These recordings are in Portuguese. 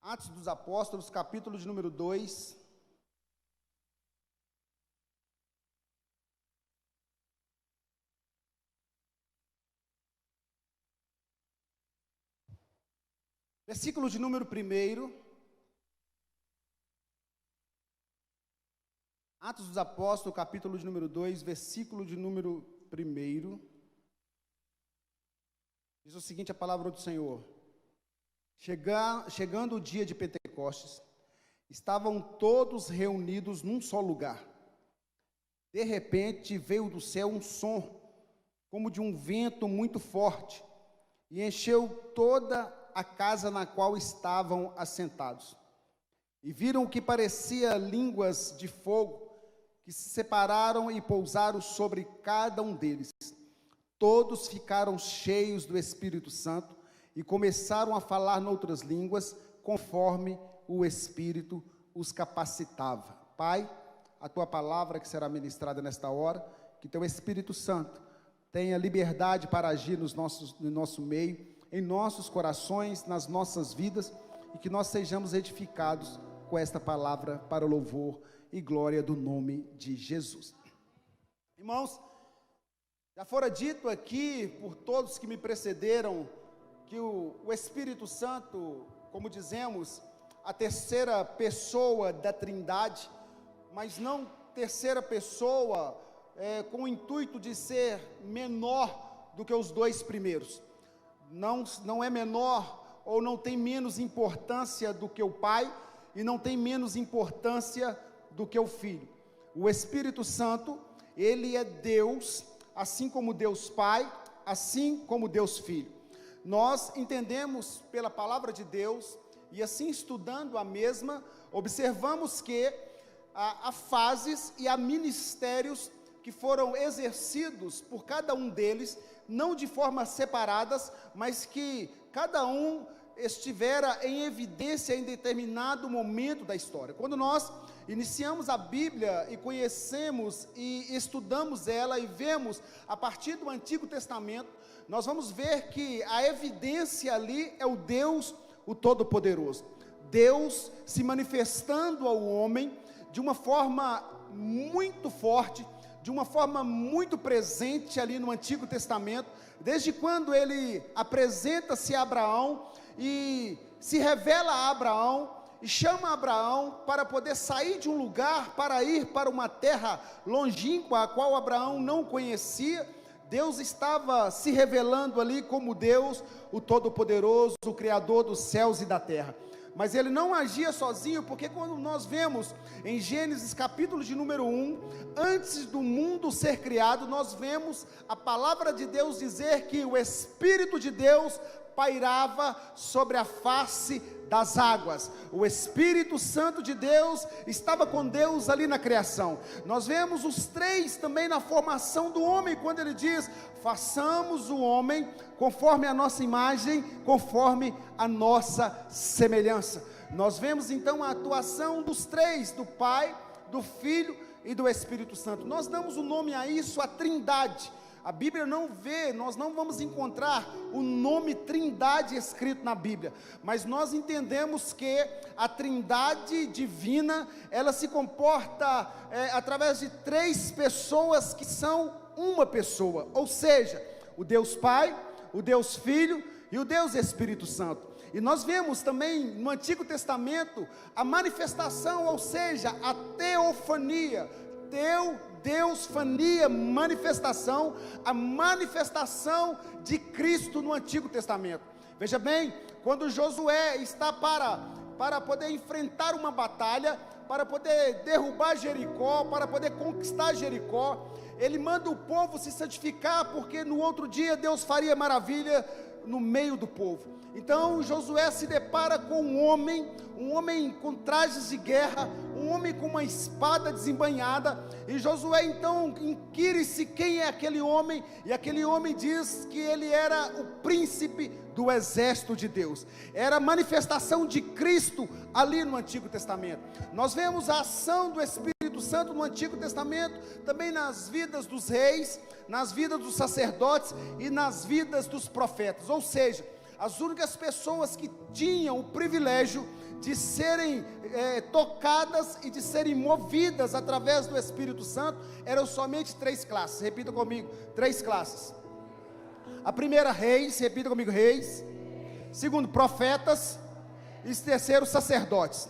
Atos dos Apóstolos, capítulo de número 2. Versículo de número 1. Atos dos Apóstolos, capítulo de número 2, versículo de número 1. Diz o seguinte, a palavra do Senhor. Chegando o dia de Pentecostes, estavam todos reunidos num só lugar. De repente veio do céu um som, como de um vento muito forte, e encheu toda a casa na qual estavam assentados. E viram o que parecia línguas de fogo, que se separaram e pousaram sobre cada um deles. Todos ficaram cheios do Espírito Santo e começaram a falar noutras línguas, conforme o Espírito os capacitava. Pai, a Tua palavra que será ministrada nesta hora, que Teu Espírito Santo tenha liberdade para agir no nosso meio, em nossos corações, nas nossas vidas, e que nós sejamos edificados com esta palavra para o louvor e glória do nome de Jesus. Irmãos, já fora dito aqui por todos que me precederam, que o Espírito Santo, como dizemos, a terceira pessoa da Trindade, mas não terceira pessoa com o intuito de ser menor do que os dois primeiros. Não é menor ou não tem menos importância do que o Pai e não tem menos importância do que o Filho. O Espírito Santo, ele é Deus, assim como Deus Pai, assim como Deus Filho. Nós entendemos pela palavra de Deus, e assim estudando a mesma, observamos que há fases e há ministérios que foram exercidos por cada um deles, não de formas separadas, mas que cada um estivera em evidência em determinado momento da história. Quando nós iniciamos a Bíblia e conhecemos e estudamos ela e vemos a partir do Antigo Testamento, nós vamos ver que a evidência ali é o Deus, o Todo-Poderoso. Deus se manifestando ao homem de uma forma muito forte, de uma forma muito presente ali no Antigo Testamento, desde quando ele apresenta-se a Abraão e se revela a Abraão e chama Abraão para poder sair de um lugar para ir para uma terra longínqua, a qual Abraão não conhecia. Deus estava se revelando ali como Deus, o Todo-Poderoso, o Criador dos céus e da terra. Mas ele não agia sozinho, porque quando nós vemos em Gênesis capítulo de número 1, antes do mundo ser criado, nós vemos a palavra de Deus dizer que o Espírito de Deus pairava sobre a face das águas. O Espírito Santo de Deus estava com Deus ali na criação. Nós vemos os três também na formação do homem, quando ele diz, façamos o homem conforme a nossa imagem, conforme a nossa semelhança. Nós vemos então a atuação dos três, do Pai, do Filho e do Espírito Santo. Nós damos o nome a isso, a Trindade. A Bíblia não vê, nós não vamos encontrar o nome Trindade escrito na Bíblia, mas nós entendemos que a Trindade divina, ela se comporta através de três pessoas que são uma pessoa, ou seja, o Deus Pai, o Deus Filho e o Deus Espírito Santo. E nós vemos também no Antigo Testamento a manifestação, ou seja, a teofania, Deusfania, manifestação, a manifestação de Cristo no Antigo Testamento. Veja bem, quando Josué está para poder enfrentar uma batalha, para poder derrubar Jericó, para poder conquistar Jericó, ele manda o povo se santificar, porque no outro dia Deus faria maravilha no meio do povo. Então Josué se depara com um homem com trajes de guerra, um homem com uma espada desembainhada, e Josué então inquire-se quem é aquele homem, e aquele homem diz que ele era o príncipe do exército de Deus, era a manifestação de Cristo ali no Antigo Testamento. Nós vemos a ação do Espírito Santo no Antigo Testamento, também nas vidas dos reis, nas vidas dos sacerdotes e nas vidas dos profetas, ou seja, as únicas pessoas que tinham o privilégio de serem tocadas e de serem movidas através do Espírito Santo eram somente 3 classes. Repita comigo: 3 classes. A primeira, reis. Repita comigo: reis. Segundo, profetas. E terceiro, sacerdotes.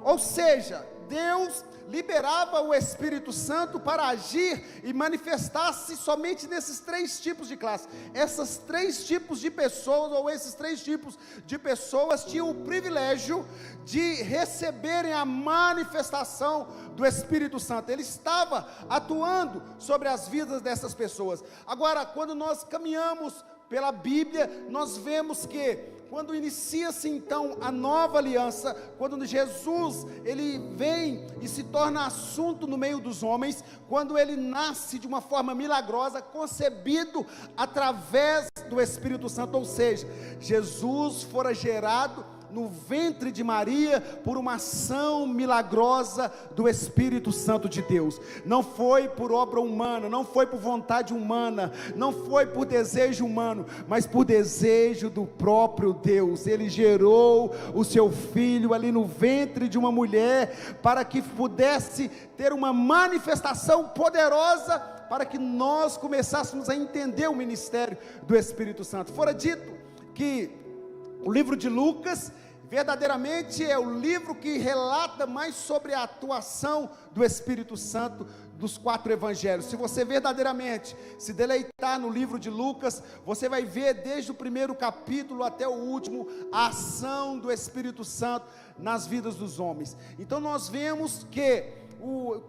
Ou seja, Deus liberava o Espírito Santo para agir e manifestar-se somente nesses 3 tipos de classe. Essas 3 tipos de pessoas, ou esses 3 tipos de pessoas, tinham o privilégio de receberem a manifestação do Espírito Santo. Ele estava atuando sobre as vidas dessas pessoas. Agora, quando nós caminhamos pela Bíblia, nós vemos que quando inicia-se então a nova aliança, quando Jesus ele vem e se torna assunto no meio dos homens, quando ele nasce de uma forma milagrosa, concebido através do Espírito Santo, ou seja, Jesus fora gerado no ventre de Maria, por uma ação milagrosa do Espírito Santo de Deus. Não foi por obra humana, não foi por vontade humana, não foi por desejo humano, mas por desejo do próprio Deus. Ele gerou o seu filho ali no ventre de uma mulher, para que pudesse ter uma manifestação poderosa, para que nós começássemos a entender o ministério do Espírito Santo. Fora dito que o livro de Lucas verdadeiramente é o livro que relata mais sobre a atuação do Espírito Santo dos 4 evangelhos. Se você verdadeiramente se deleitar no livro de Lucas, você vai ver desde o primeiro capítulo até o último a ação do Espírito Santo nas vidas dos homens. Então nós vemos que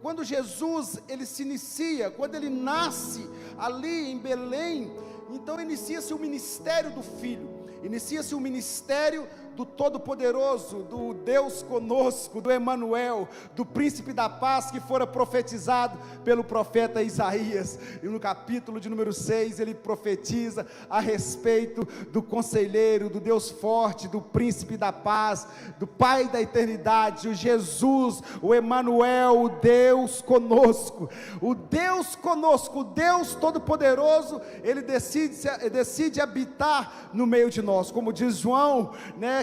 quando Jesus ele se inicia, quando ele nasce ali em Belém, então inicia-se o ministério do Filho. Inicia-se o ministério do Todo-Poderoso, do Deus conosco, do Emanuel, do Príncipe da Paz, que fora profetizado pelo profeta Isaías. E no capítulo de número 6, ele profetiza a respeito do Conselheiro, do Deus forte, do Príncipe da Paz, do Pai da eternidade, o Jesus, o Emanuel, o Deus conosco, o Deus conosco, o Deus Todo-Poderoso. Ele decide habitar no meio de nós, como diz João,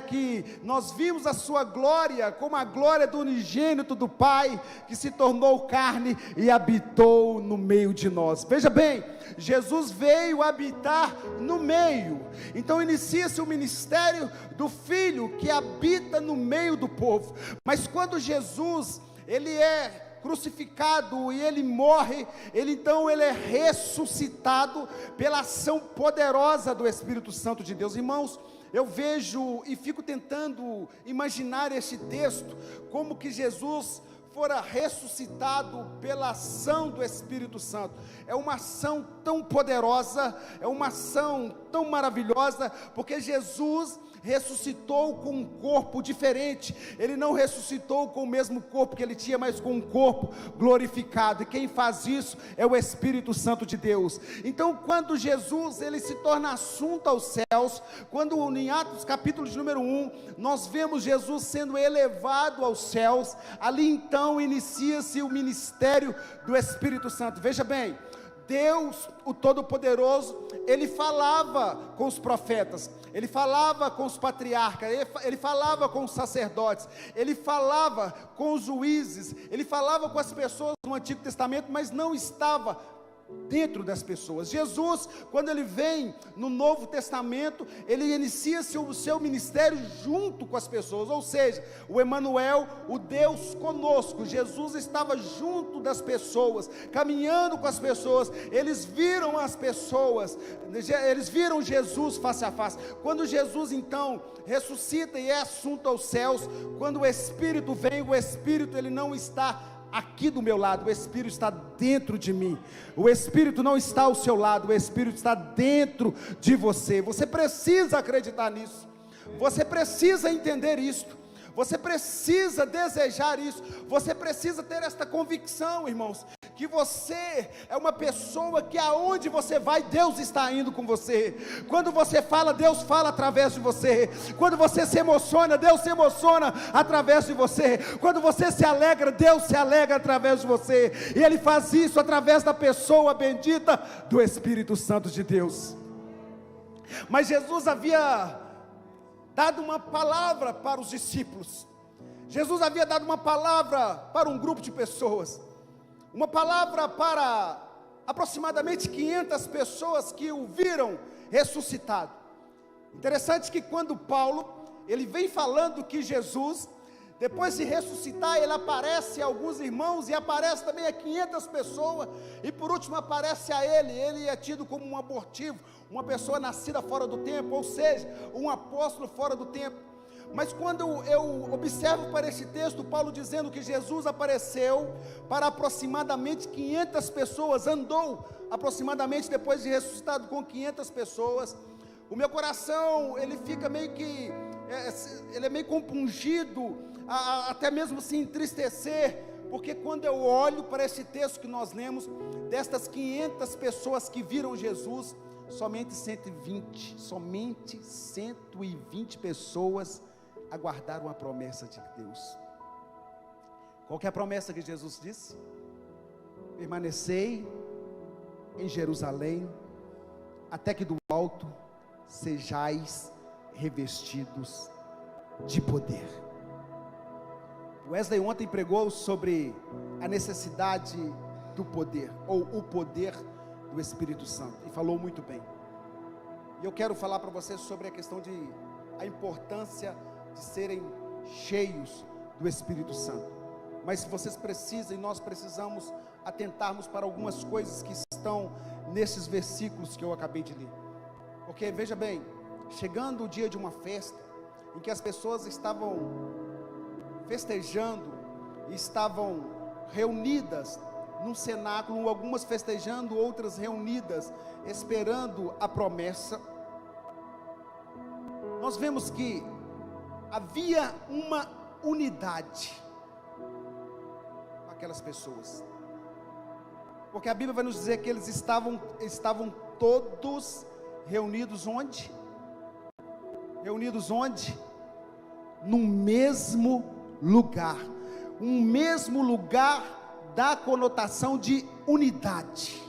que nós vimos a sua glória, como a glória do unigênito do Pai, que se tornou carne e habitou no meio de nós. Veja bem, Jesus veio habitar no meio. Então inicia-se o ministério do Filho, que habita no meio do povo. Mas quando Jesus ele é crucificado e ele morre, então ele é ressuscitado pela ação poderosa do Espírito Santo de Deus. Irmãos, eu vejo e fico tentando imaginar este texto, como que Jesus fora ressuscitado pela ação do Espírito Santo. É uma ação tão poderosa, é uma ação tão maravilhosa, porque Jesus ressuscitou com um corpo diferente. Ele não ressuscitou com o mesmo corpo que ele tinha, mas com um corpo glorificado, e quem faz isso é o Espírito Santo de Deus. Então quando Jesus ele se torna assunto aos céus, quando em Atos capítulo de número 1, nós vemos Jesus sendo elevado aos céus, ali então inicia-se o ministério do Espírito Santo. Veja bem, Deus, o Todo-Poderoso, ele falava com os profetas, ele falava com os patriarcas, ele falava com os sacerdotes, ele falava com os juízes, ele falava com as pessoas do Antigo Testamento, mas não estava dentro das pessoas. Jesus, quando ele vem no Novo Testamento, ele inicia o seu ministério junto com as pessoas, ou seja, o Emanuel, o Deus conosco. Jesus estava junto das pessoas, caminhando com as pessoas. Eles viram as pessoas, eles viram Jesus face a face. Quando Jesus então ressuscita e é assunto aos céus, quando o Espírito vem, o Espírito ele não está aqui do meu lado, o Espírito está dentro de mim. O Espírito não está ao seu lado, o Espírito está dentro de você. Você precisa acreditar nisso, você precisa entender isso, você precisa desejar isso, você precisa ter esta convicção, irmãos, que você é uma pessoa que aonde você vai, Deus está indo com você. Quando você fala, Deus fala através de você. Quando você se emociona, Deus se emociona através de você. Quando você se alegra, Deus se alegra através de você. E Ele faz isso através da pessoa bendita do Espírito Santo de Deus. Mas Jesus havia dado uma palavra para os discípulos. Jesus havia dado uma palavra para um grupo de pessoas. Uma palavra para aproximadamente 500 pessoas que o viram ressuscitado. Interessante que quando Paulo, ele vem falando que Jesus, depois de ressuscitar, ele aparece a alguns irmãos e aparece também a 500 pessoas, e por último aparece a ele é tido como um abortivo, uma pessoa nascida fora do tempo, ou seja, um apóstolo fora do tempo. Mas quando eu observo para esse texto, Paulo dizendo que Jesus apareceu para aproximadamente 500 pessoas, andou aproximadamente depois de ressuscitado com 500 pessoas, o meu coração, ele fica meio que, ele é meio compungido, até mesmo se entristecer, porque quando eu olho para esse texto que nós lemos, destas 500 pessoas que viram Jesus, somente 120 pessoas aguardaram a promessa de Deus. Qual que é a promessa que Jesus disse? Permanecei em Jerusalém, até que do alto sejais revestidos de poder. Wesley ontem pregou sobre a necessidade do poder, ou o poder do Espírito Santo, e falou muito bem. E eu quero falar para vocês sobre a questão a importância de serem cheios do Espírito Santo. Mas se vocês precisam, e nós precisamos atentarmos para algumas coisas que estão nesses versículos que eu acabei de ler. Porque veja bem, chegando o dia de uma festa, em que as pessoas estavam festejando, estavam reunidas num cenáculo, algumas festejando, outras reunidas, esperando a promessa, nós vemos que havia uma unidade com aquelas pessoas, porque a Bíblia vai nos dizer que eles estavam todos reunidos onde? Reunidos onde? No mesmo lugar. Um mesmo lugar dá conotação de unidade.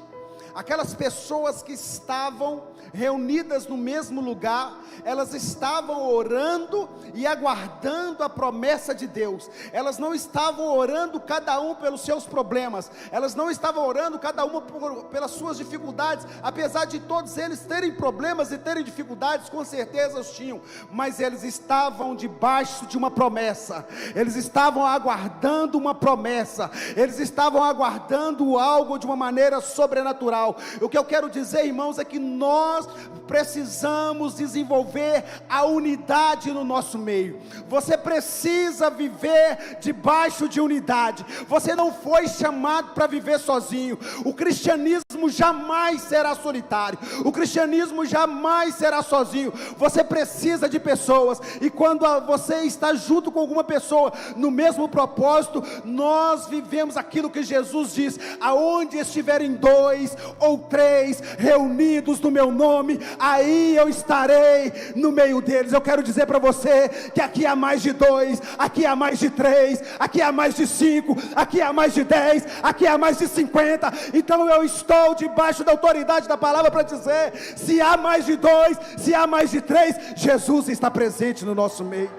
Aquelas pessoas que estavam reunidas no mesmo lugar, elas estavam orando e aguardando a promessa de Deus. Elas não estavam orando cada um pelos seus problemas, elas não estavam orando cada uma pelas suas dificuldades, apesar de todos eles terem problemas e terem dificuldades, com certeza os tinham, mas eles estavam debaixo de uma promessa, eles estavam aguardando uma promessa, eles estavam aguardando algo de uma maneira sobrenatural. O que eu quero dizer, irmãos, é que nós precisamos desenvolver a unidade no nosso meio. Você precisa viver debaixo de unidade. Você não foi chamado para viver sozinho. O cristianismo jamais será solitário. O cristianismo jamais será sozinho. Você precisa de pessoas, e quando você está junto com alguma pessoa no mesmo propósito, nós vivemos aquilo que Jesus diz: aonde estiverem 2 ou 3 reunidos no meu nome, aí eu estarei no meio deles. Eu quero dizer para você que aqui há mais de 2, aqui há mais de 3, aqui há mais de 5, aqui há mais de 10, aqui há mais de 50. Então eu estou debaixo da autoridade da palavra para dizer: se há mais de 2, se há mais de 3, Jesus está presente no nosso meio.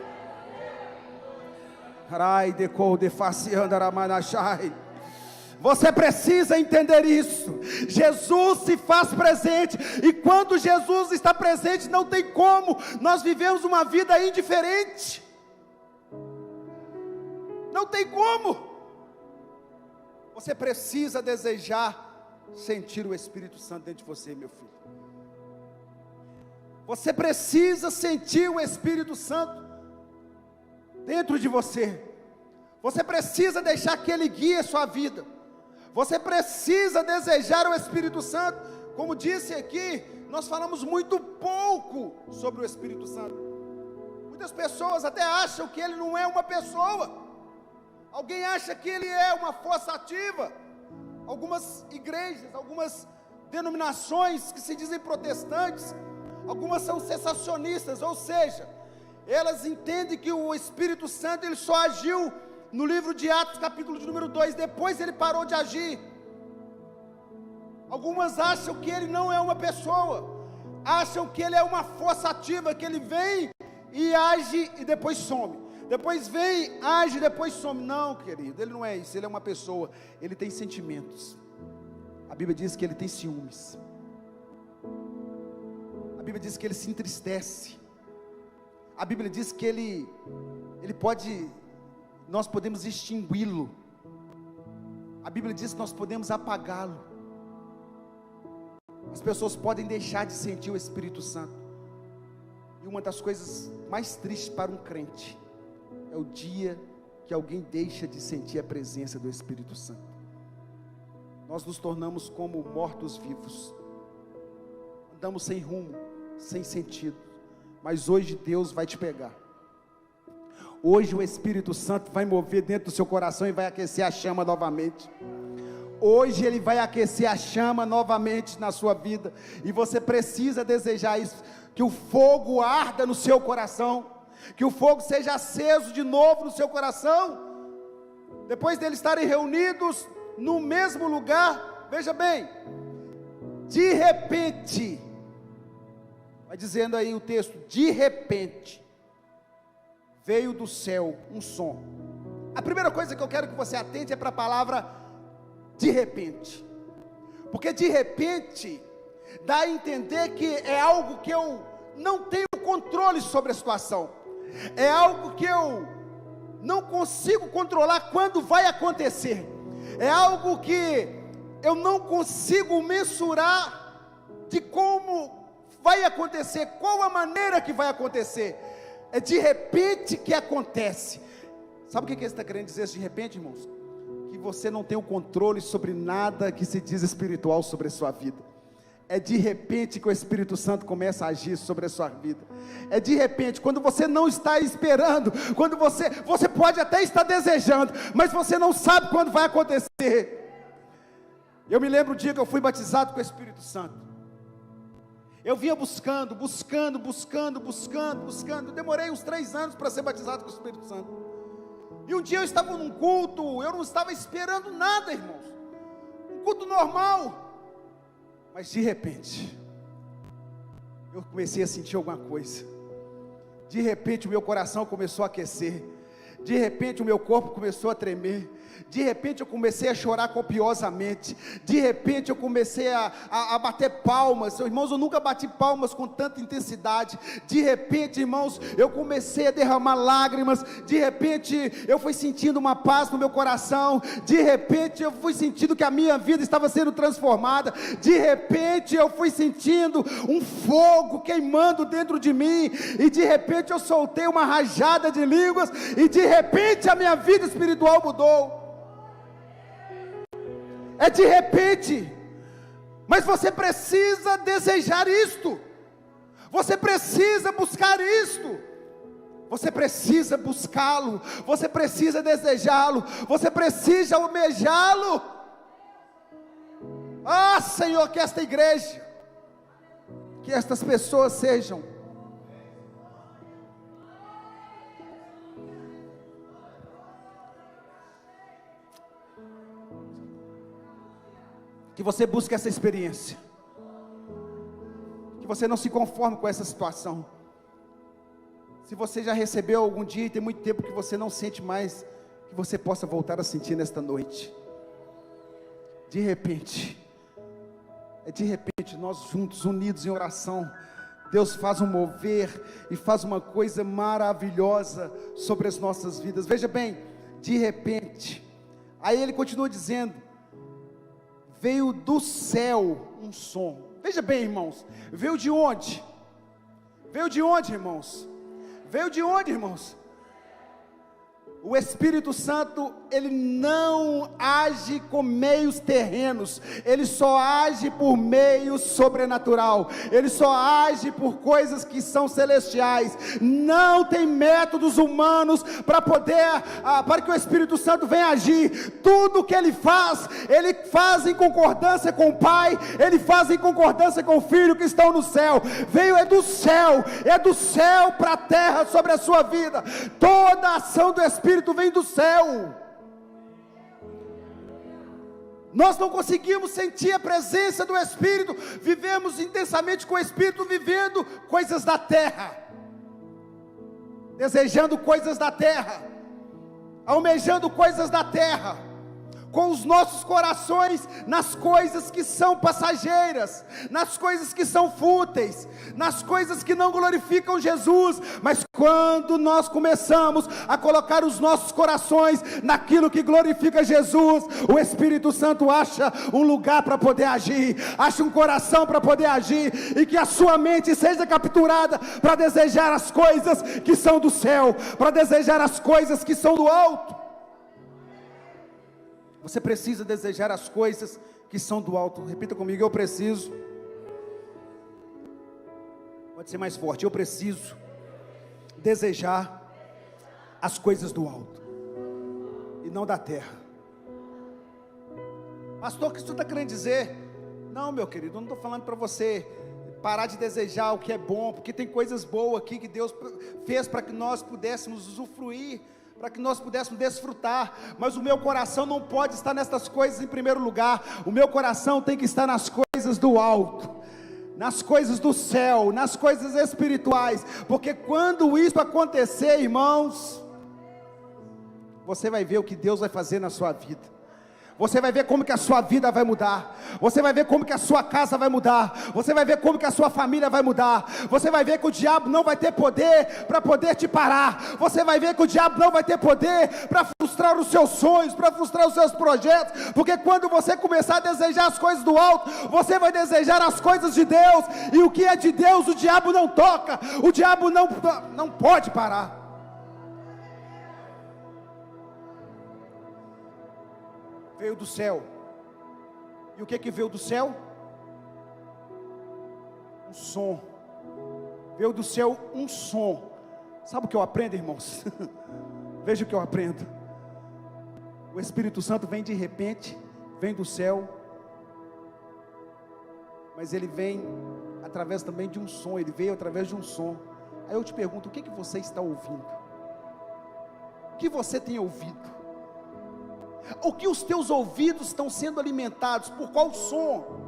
Você precisa entender isso. Jesus se faz presente, e quando Jesus está presente, não tem como nós vivemos uma vida indiferente. Não tem como. Você precisa desejar sentir o Espírito Santo dentro de você, meu filho. Você precisa sentir o Espírito Santo dentro de você. Você precisa deixar que Ele guie a sua vida. Você precisa desejar o Espírito Santo. Como disse aqui, nós falamos muito pouco sobre o Espírito Santo. Muitas pessoas até acham que ele não é uma pessoa. Alguém acha que ele é uma força ativa. Algumas igrejas, algumas denominações que se dizem protestantes, algumas são cessacionistas, ou seja, elas entendem que o Espírito Santo ele só agiu no livro de Atos, capítulo de número 2, depois ele parou de agir. Algumas acham que ele não é uma pessoa. acham que ele é uma força ativa, que ele vem e age e depois some. Depois vem, age e depois some. Não, querido, ele não é isso, ele é uma pessoa, ele tem sentimentos. A Bíblia diz que ele tem ciúmes. A Bíblia diz que ele se entristece. A Bíblia diz que ele pode, nós podemos extingui-lo. A Bíblia diz que nós podemos apagá-lo. As pessoas podem deixar de sentir o Espírito Santo. E uma das coisas mais tristes para um crente é o dia que alguém deixa de sentir a presença do Espírito Santo. Nós nos tornamos como mortos-vivos. Andamos sem rumo, sem sentido. Mas hoje Deus vai te pegar. Hoje o Espírito Santo vai mover dentro do seu coração e vai aquecer a chama novamente. Hoje Ele vai aquecer a chama novamente na sua vida. E você precisa desejar isso. Que o fogo arda no seu coração. Que o fogo seja aceso de novo no seu coração. Depois deles estarem reunidos no mesmo lugar. Veja bem. De repente. Vai dizendo aí o texto. De repente. Veio do céu um som. A primeira coisa que eu quero que você atente é para a palavra de repente, porque de repente dá a entender que é algo que eu não tenho controle sobre a situação, é algo que eu não consigo controlar quando vai acontecer, é algo que eu não consigo mensurar de como vai acontecer, qual a maneira que vai acontecer, é de repente que acontece. Sabe o que ele está querendo dizer de repente, irmãos? Que você não tem o controle sobre nada que se diz espiritual sobre a sua vida. É de repente que o Espírito Santo começa a agir sobre a sua vida. É de repente, quando você não está esperando, quando você pode até estar desejando, mas você não sabe quando vai acontecer. Eu me lembro o dia que eu fui batizado com o Espírito Santo. Eu vinha buscando, demorei uns 3 anos para ser batizado com o Espírito Santo. E um dia eu estava num culto, eu não estava esperando nada, irmãos, um culto normal, mas de repente, eu comecei a sentir alguma coisa, de repente o meu coração começou a aquecer, de repente o meu corpo começou a tremer, de repente eu comecei a chorar copiosamente, de repente eu comecei a bater palmas, irmãos, eu nunca bati palmas com tanta intensidade, de repente, irmãos, eu comecei a derramar lágrimas, de repente eu fui sentindo uma paz no meu coração, de repente eu fui sentindo que a minha vida estava sendo transformada, de repente eu fui sentindo um fogo queimando dentro de mim, e de repente eu soltei uma rajada de línguas, e de repente a minha vida espiritual mudou. É de repente, mas você precisa desejar isto, você precisa buscar isto, você precisa buscá-lo, você precisa desejá-lo, você precisa almejá-lo. Ah, Senhor, que esta igreja, que estas pessoas sejam que você busque essa experiência, que você não se conforme com essa situação. Se você já recebeu algum dia e tem muito tempo que você não sente mais, que você possa voltar a sentir nesta noite. De repente, nós juntos, unidos em oração, Deus faz um mover e faz uma coisa maravilhosa sobre as nossas vidas. Veja bem, de repente, aí ele continua dizendo, veio do céu um som. Veja bem, irmãos, veio de onde? Veio de onde, irmãos? Veio de onde, irmãos? O Espírito Santo, ele não age com meios terrenos, ele só age por meio sobrenatural, ele só age por coisas que são celestiais. Não tem métodos humanos para poder, para que o Espírito Santo venha agir. Tudo que ele faz em concordância com o Pai, ele faz em concordância com o Filho que estão no céu. Veio é do céu para a terra sobre a sua vida. Toda a ação do Espírito vem do céu. Nós não conseguimos sentir a presença do Espírito, vivemos intensamente com o Espírito, vivendo coisas da terra, desejando coisas da terra, almejando coisas da terra, com os nossos corações nas coisas que são passageiras, nas coisas que são fúteis, nas coisas que não glorificam Jesus. Mas quando nós começamos a colocar os nossos corações naquilo que glorifica Jesus, o Espírito Santo acha um lugar para poder agir, acha um coração para poder agir, e que a sua mente seja capturada para desejar as coisas que são do céu, para desejar as coisas que são do alto. Você precisa desejar as coisas que são do alto. Repita comigo: eu preciso. Pode ser mais forte: eu preciso desejar as coisas do alto e não da terra. Pastor, o que você está querendo dizer? Não, meu querido, eu não estou falando para você parar de desejar o que é bom, porque tem coisas boas aqui que Deus fez para que nós pudéssemos usufruir, para que nós pudéssemos desfrutar. Mas o meu coração não pode estar nessas coisas em primeiro lugar. O meu coração tem que estar nas coisas do alto, nas coisas do céu, nas coisas espirituais, porque quando isso acontecer, irmãos, você vai ver o que Deus vai fazer na sua vida. Você vai ver como que a sua vida vai mudar. Você vai ver como que a sua casa vai mudar. Você vai ver como que a sua família vai mudar. Você vai ver que o diabo não vai ter poder para poder te parar. Você vai ver que o diabo não vai ter poder para frustrar os seus sonhos, para frustrar os seus projetos. Porque quando você começar a desejar as coisas do alto, você vai desejar as coisas de Deus. E o que é de Deus, o diabo não toca. O diabo não pode parar. Veio do céu. E o que veio do céu? Um som. Veio do céu um som. Sabe o que eu aprendo, irmãos? Veja o que eu aprendo. O Espírito Santo vem de repente, vem do céu, mas ele vem através também de um som. Ele veio através de um som. Aí eu te pergunto: o que você está ouvindo? O que você tem ouvido? O que os teus ouvidos estão sendo alimentados? Por qual som?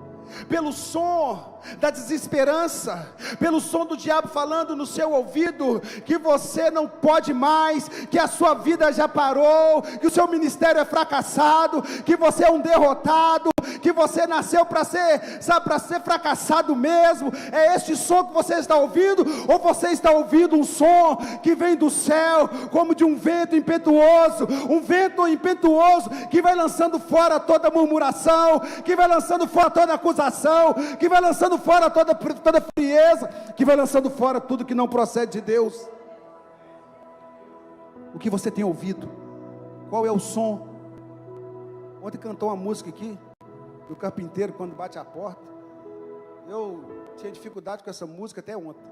Pelo som da desesperança, pelo som do diabo falando no seu ouvido que você não pode mais, que a sua vida já parou, que o seu ministério é fracassado, que você é um derrotado, que você nasceu para ser, sabe, para ser fracassado mesmo. É este som que você está ouvindo? Ou você está ouvindo um som que vem do céu, como de um vento impetuoso, que vai lançando fora toda murmuração, que vai lançando fora toda acusação, que vai lançando fora toda frieza, que vai lançando fora tudo que não procede de Deus? O que você tem ouvido? Qual é o som? Ontem cantou uma música aqui do carpinteiro quando bate a porta. Eu tinha dificuldade com essa música até ontem,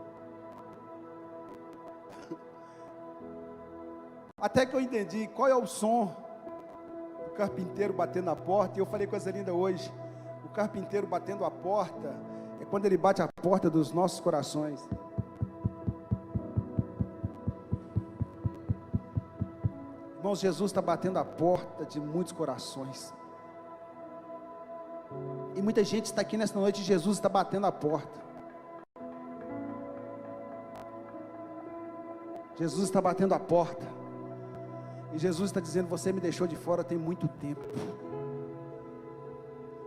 até que eu entendi qual é o som do carpinteiro batendo a porta. E eu falei coisa linda hoje: o carpinteiro batendo a porta é quando ele bate a porta dos nossos corações. Irmãos, Jesus está batendo a porta de muitos corações. E muita gente está aqui nesta noite e Jesus está batendo a porta. Jesus está batendo a porta. E Jesus está dizendo: você me deixou de fora tem muito tempo.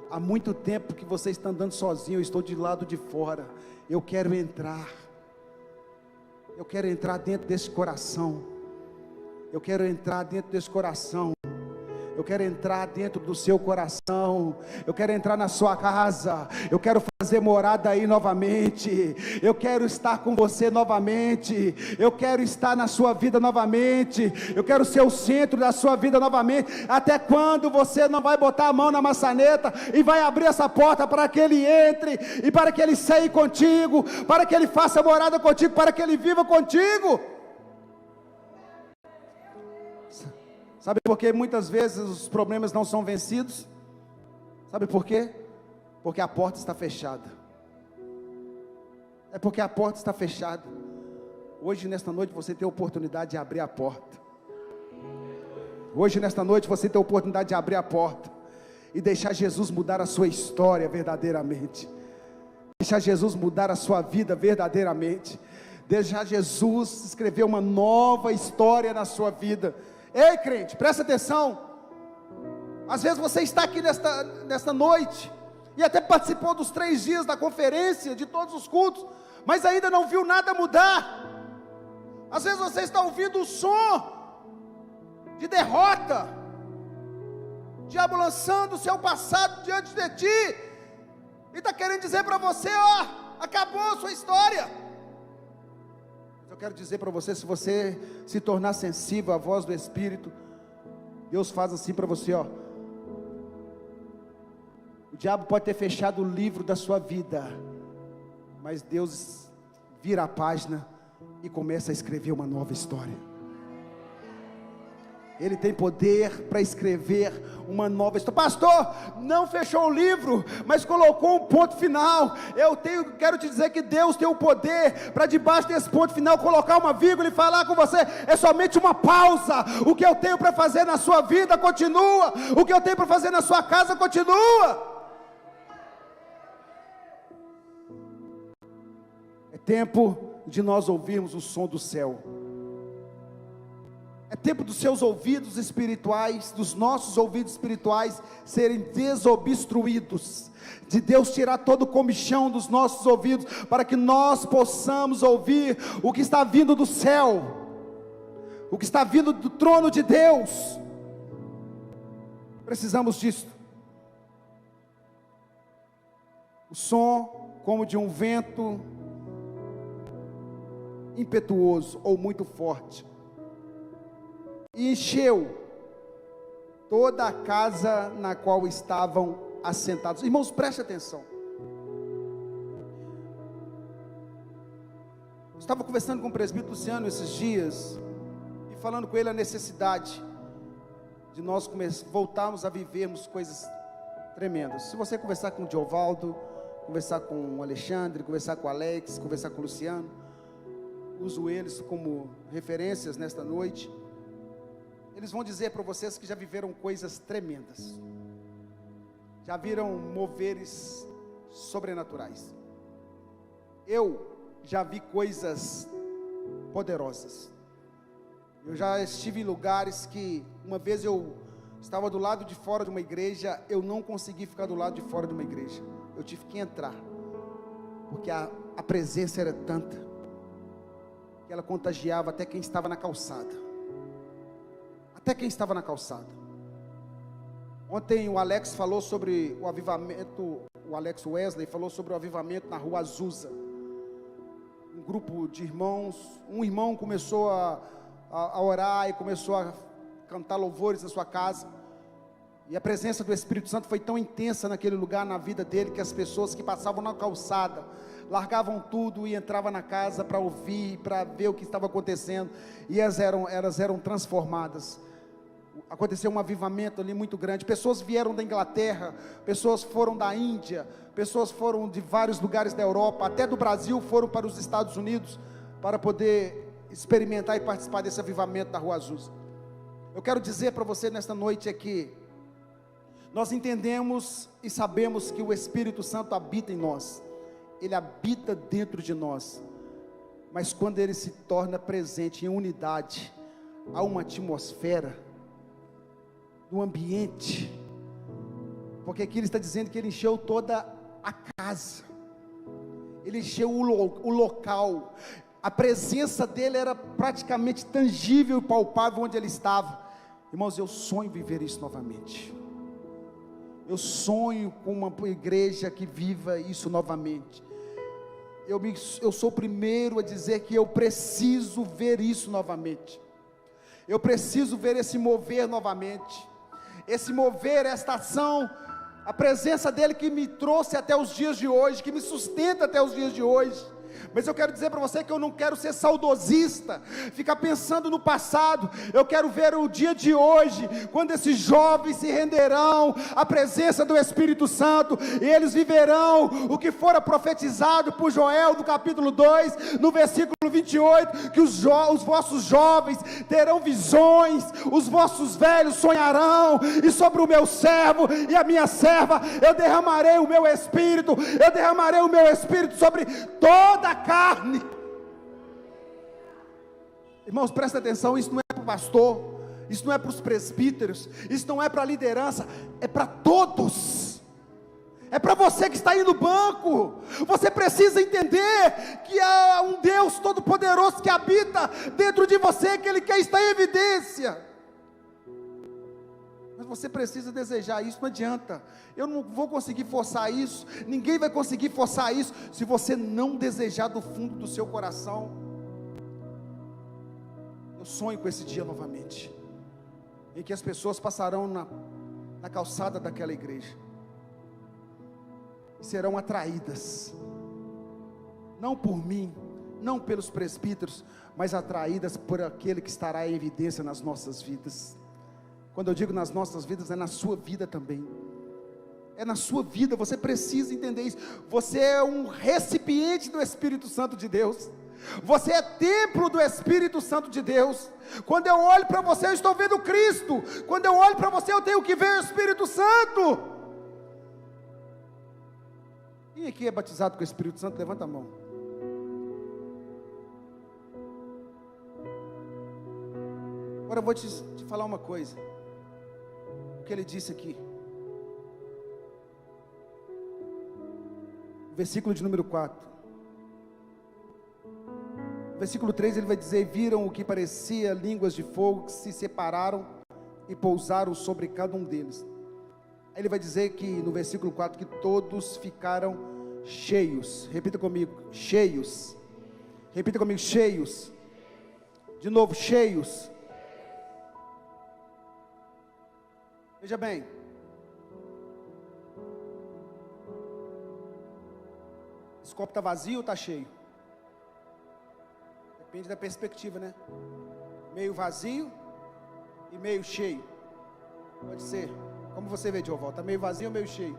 Há muito tempo que você está andando sozinho, eu estou de lado de fora. Eu quero entrar. Eu quero entrar dentro desse coração. Eu quero entrar dentro desse coração. Eu quero entrar dentro do seu coração. Eu quero entrar na sua casa. Eu quero fazer morada aí novamente. Eu quero estar com você novamente. Eu quero estar na sua vida novamente. Eu quero ser o centro da sua vida novamente. Até quando você não vai botar a mão na maçaneta e vai abrir essa porta para que ele entre e para que ele saia contigo, para que ele faça morada contigo, para que ele viva contigo? Sabe por que muitas vezes os problemas não são vencidos? Sabe por quê? Porque a porta está fechada. É porque a porta está fechada. Hoje, nesta noite, você tem a oportunidade de abrir a porta. Hoje, nesta noite, você tem a oportunidade de abrir a porta e deixar Jesus mudar a sua história verdadeiramente, deixar Jesus mudar a sua vida verdadeiramente, deixar Jesus escrever uma nova história na sua vida. Ei, crente, presta atenção. Às vezes você está aqui nesta noite, e até participou dos 3 dias da conferência, de todos os cultos, mas ainda não viu nada mudar. Às vezes você está ouvindo o som de derrota, diabo lançando o seu passado diante de ti, e está querendo dizer para você: ó, acabou a sua história. Mas eu quero dizer para você, se você se tornar sensível à voz do Espírito, Deus faz assim para você, ó. O diabo pode ter fechado o livro da sua vida, mas Deus vira a página e começa a escrever uma nova história. Ele tem poder para escrever uma nova história. Pastor, não fechou o livro, mas colocou um ponto final. Quero te dizer que Deus tem o poder para, debaixo desse ponto final, colocar uma vírgula e falar com você: é somente uma pausa. O que eu tenho para fazer na sua vida continua, o que eu tenho para fazer na sua casa continua. É tempo de nós ouvirmos o som do céu. É tempo dos seus ouvidos espirituais, dos nossos ouvidos espirituais serem desobstruídos, de Deus tirar todo o comichão dos nossos ouvidos, para que nós possamos ouvir o que está vindo do céu, o que está vindo do trono de Deus. Precisamos disso. O som como de um vento impetuoso ou muito forte, e encheu toda a casa na qual estavam assentados. Irmãos, preste atenção. Eu estava conversando com o presbítero Luciano esses dias, e falando com ele a necessidade de nós voltarmos a vivermos coisas tremendas. Se você conversar com o Diovaldo, conversar com o Alexandre, conversar com o Alex, conversar com o Luciano, uso eles como referências nesta noite, eles vão dizer para vocês que já viveram coisas tremendas, já viram moveres sobrenaturais. Eu já vi coisas poderosas. Eu já estive em lugares que, uma vez eu estava do lado de fora de uma igreja, eu não consegui ficar do lado de fora de uma igreja, eu tive que entrar, porque a presença era tanta, que ela contagiava até quem estava na calçada. Até quem estava na calçada. Ontem o Alex falou sobre o avivamento, o Alex Wesley falou sobre o avivamento na rua Azusa. Um grupo de irmãos, um irmão começou a orar e começou a cantar louvores na sua casa, e a presença do Espírito Santo foi tão intensa naquele lugar, na vida dele, que as pessoas que passavam na calçada largavam tudo e entravam na casa para ouvir, para ver o que estava acontecendo, e elas eram transformadas. Aconteceu um avivamento ali muito grande. Pessoas vieram da Inglaterra, pessoas foram da Índia, pessoas foram de vários lugares da Europa, até do Brasil foram para os Estados Unidos, para poder experimentar e participar desse avivamento da Rua Azusa. Eu quero dizer para você nesta noite é que nós entendemos e sabemos que o Espírito Santo habita em nós, ele habita dentro de nós, mas quando ele se torna presente em unidade, há uma atmosfera, no ambiente, porque aqui ele está dizendo que ele encheu toda a casa, ele encheu o local, a presença dele era praticamente tangível e palpável onde ele estava. Irmãos, eu sonho viver isso novamente, eu sonho com uma igreja que viva isso novamente. Eu sou o primeiro a dizer que eu preciso ver isso novamente, eu preciso ver esse mover novamente, esse mover, esta ação, a presença dele que me trouxe até os dias de hoje, que me sustenta até os dias de hoje. Mas eu quero dizer para você que eu não quero ser saudosista, ficar pensando no passado. Eu quero ver o dia de hoje, quando esses jovens se renderão à presença do Espírito Santo, e eles viverão o que fora profetizado por Joel no capítulo 2, no versículo 28, que os vossos jovens terão visões, os vossos velhos sonharão, e sobre o meu servo e a minha serva eu derramarei o meu espírito, sobre toda a carne. Irmãos, presta atenção, isso não é para o pastor, isso não é para os presbíteros, isso não é para a liderança, é para todos. É para você que está aí no banco. Você precisa entender que há um Deus todo-poderoso que habita dentro de você, que Ele quer estar em evidência. Mas você precisa desejar isso, não adianta. Eu não vou conseguir forçar isso, ninguém vai conseguir forçar isso, se você não desejar do fundo do seu coração. Eu sonho com esse dia novamente, em que as pessoas passarão na calçada daquela igreja, e serão atraídas, não por mim, não pelos presbíteros, mas atraídas por aquele que estará em evidência nas nossas vidas. Quando eu digo nas nossas vidas, é na sua vida também, é na sua vida. Você precisa entender isso. Você é um recipiente do Espírito Santo de Deus, você é templo do Espírito Santo de Deus. Quando eu olho para você, eu estou vendo Cristo. Quando eu olho para você, eu tenho que ver o Espírito Santo. Quem aqui é batizado com o Espírito Santo? Levanta a mão. Agora eu vou te falar uma coisa, o que ele disse aqui, versículo de número 4, versículo 3, ele vai dizer: viram o que parecia línguas de fogo que se separaram e pousaram sobre cada um deles. Aí ele vai dizer que no versículo 4, que todos ficaram cheios. Repita comigo, cheios. Repita comigo, cheios. De novo, cheios. Veja bem, esse copo está vazio ou está cheio? Depende da perspectiva, né? Meio vazio e meio cheio. Pode ser. Como você vê, Dioval? Está meio vazio ou meio cheio?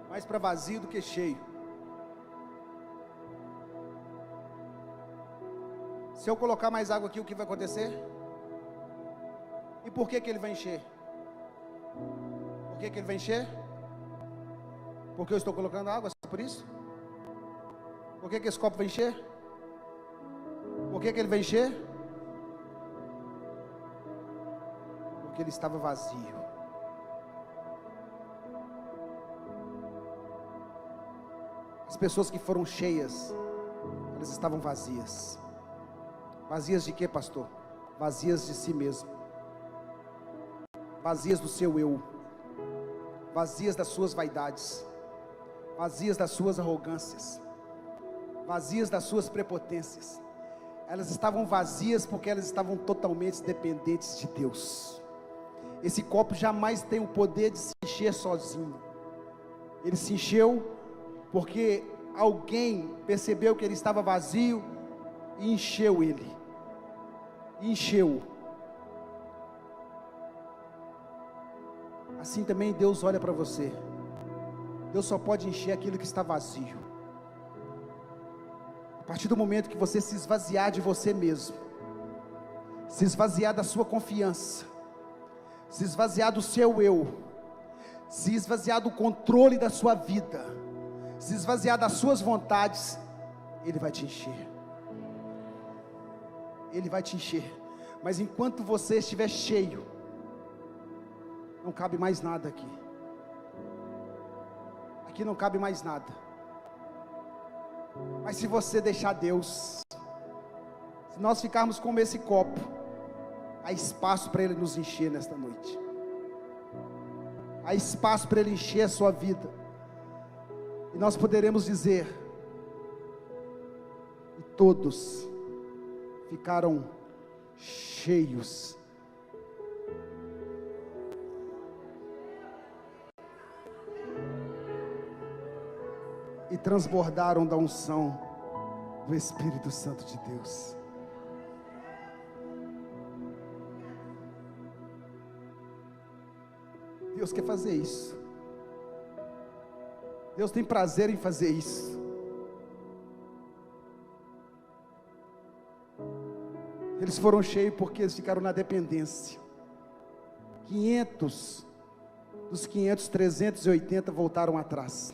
Mais para vazio do que cheio. Se eu colocar mais água aqui, o que vai acontecer? E por que ele vai encher? Por que ele vai encher? Porque eu estou colocando água, por isso? Por que esse copo vai encher? Por que ele vai encher? Porque ele estava vazio. As pessoas que foram cheias, elas estavam vazias. Vazias de quê, pastor? Vazias de si mesmo. Vazias do seu eu. Vazias das suas vaidades. Vazias das suas arrogâncias. Vazias das suas prepotências. Elas estavam vazias porque elas estavam totalmente dependentes de Deus. Esse copo jamais tem o poder de se encher sozinho. Ele se encheu porque alguém percebeu que ele estava vazio e encheu ele. Encheu. Assim também Deus olha para você. Deus só pode encher aquilo que está vazio. A partir do momento que você se esvaziar de você mesmo, se esvaziar da sua confiança, se esvaziar do seu eu, se esvaziar do controle da sua vida, se esvaziar das suas vontades, Ele vai te encher. Ele vai te encher. Mas enquanto você estiver cheio, não cabe mais nada aqui. Aqui não cabe mais nada. Mas se você deixar Deus, se nós ficarmos como esse copo, há espaço para Ele nos encher nesta noite. Há espaço para Ele encher a sua vida. E nós poderemos dizer: e todos ficaram cheios. E transbordaram da unção do Espírito Santo de Deus. Deus quer fazer isso. Deus tem prazer em fazer isso. Eles foram cheios porque eles ficaram na dependência. 500, dos 500, 380 voltaram atrás.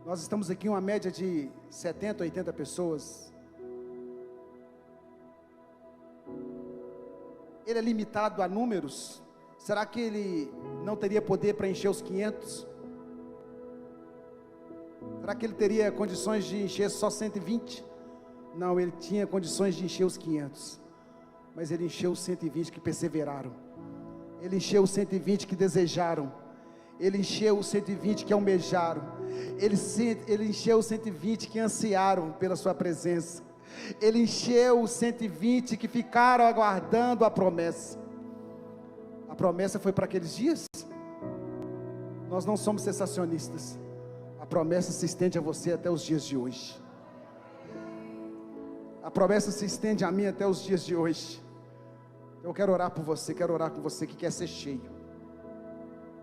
Nós estamos aqui uma média de 70, 80 pessoas. Ele é limitado a números? Será que ele não teria poder para encher os 500? Será que ele teria condições de encher só 120? Não, ele tinha condições de encher os 500. Mas ele encheu os 120 que perseveraram. Ele encheu os 120 que desejaram. Ele encheu os 120 que almejaram. Ele encheu os 120 que ansiaram pela sua presença. Ele encheu os 120 que ficaram aguardando a promessa. A promessa foi para aqueles dias? Nós não somos sensacionistas. A promessa se estende a você até os dias de hoje. A promessa se estende a mim até os dias de hoje. Eu quero orar por você, quero orar com você que quer ser cheio.